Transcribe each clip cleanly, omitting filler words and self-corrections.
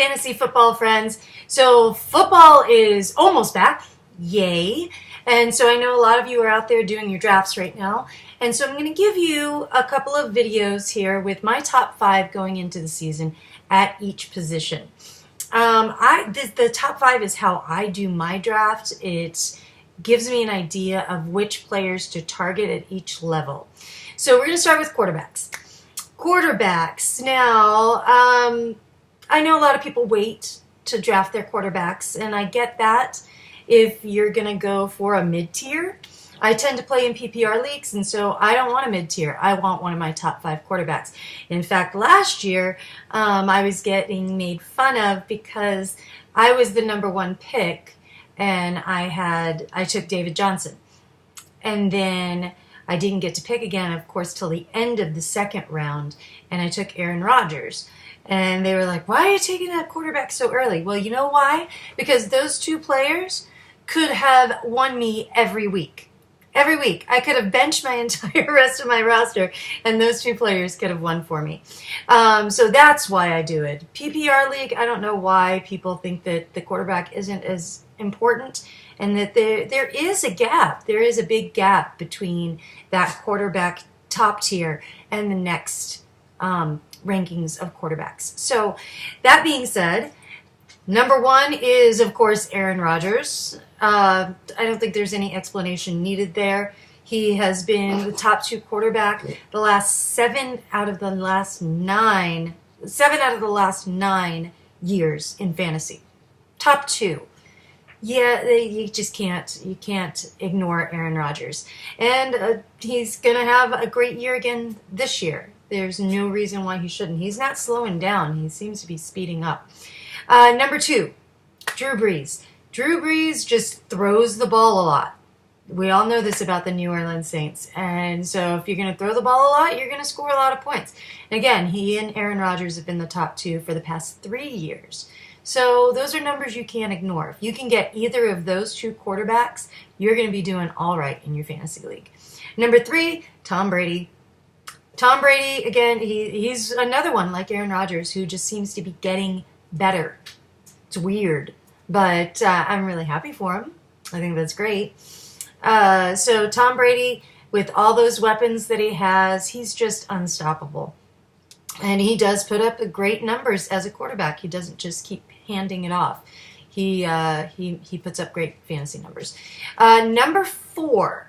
fantasy football friends. So football is almost back. Yay. And so I know a lot of you are out there doing your drafts right now. And so I'm going to give you a couple of videos here with my top 5 going into the season at each position. The top 5 is how I do my draft. It gives me an idea of which players to target at each level. So we're going to start with quarterbacks. Quarterbacks. Now, I know a lot of people wait to draft their quarterbacks, and I get that if you're going to go for a mid-tier. I tend to play in PPR leagues, and so I don't want a mid-tier. I want one of my top 5 quarterbacks. In fact, last year, I was getting made fun of because I was the number 1 pick, and I took David Johnson. And then I didn't get to pick again, of course, till the end of the 2nd round, and I took Aaron Rodgers. And they were like, why are you taking that quarterback so early? Well, you know why? Because those 2 players could have won me every week. Every week. I could have benched my entire rest of my roster, and those 2 players could have won for me. So that's why I do it. PPR league, I don't know why people think that the quarterback isn't as important, and that there is a gap. There is a big gap between that quarterback top tier and the next rankings of quarterbacks. So that being said, number 1 is, of course, Aaron Rodgers. I don't think there's any explanation needed there. He has been the top 2 quarterback the last 7 out of the last 9 years in fantasy. Top 2. Yeah, you just can't ignore Aaron Rodgers. And he's going to have a great year again this year. There's no reason why he shouldn't. He's not slowing down. He seems to be speeding up. Number 2, Drew Brees. Drew Brees just throws the ball a lot. We all know this about the New Orleans Saints. And so if you're going to throw the ball a lot, you're going to score a lot of points. And again, he and Aaron Rodgers have been the top 2 for the past 3 years. So those are numbers you can't ignore. If you can get either of those 2 quarterbacks, you're going to be doing all right in your fantasy league. Number 3, Tom Brady. Tom Brady, again, he's another one like Aaron Rodgers who just seems to be getting better. It's weird, but I'm really happy for him. I think that's great. So Tom Brady, with all those weapons that he has, he's just unstoppable. And he does put up great numbers as a quarterback. He doesn't just keep handing it off. He puts up great fantasy numbers. Number 4.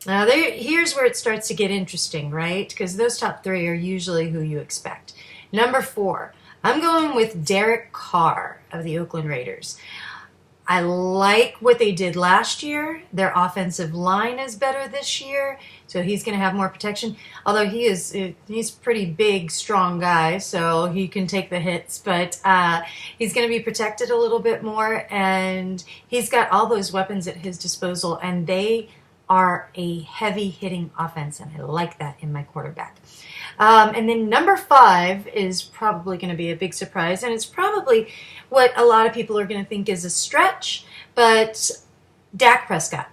Now, here's where it starts to get interesting, right? Because those top 3 are usually who you expect. Number 4, I'm going with Derek Carr of the Oakland Raiders. I like what they did last year. Their offensive line is better this year, so he's going to have more protection. Although he's a pretty big, strong guy, so he can take the hits. But he's going to be protected a little bit more, and he's got all those weapons at his disposal, and they are a heavy-hitting offense, and I like that in my quarterback. And then number 5 is probably going to be a big surprise, and it's probably what a lot of people are going to think is a stretch, but Dak Prescott.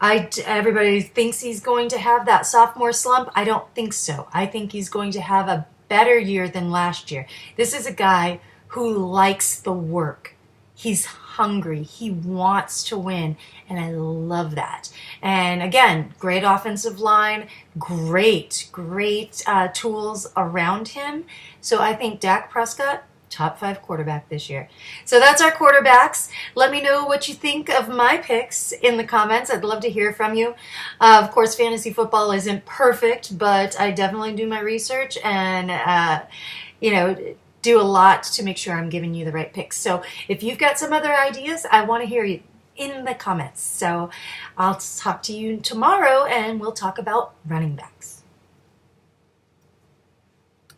Everybody thinks he's going to have that sophomore slump. I don't think so. I think he's going to have a better year than last year. This is a guy who likes the work. He's hungry. He wants to win, and I love that. And again, great offensive line, great tools around him. So I think Dak Prescott, top 5 quarterback this year. So that's our quarterbacks. Let me know what you think of my picks in the comments. I'd love to hear from you. Of course, fantasy football isn't perfect, but I definitely do my research and, do a lot to make sure I'm giving you the right picks. So if you've got some other ideas, I want to hear you in the comments. So I'll talk to you tomorrow, and we'll talk about running backs.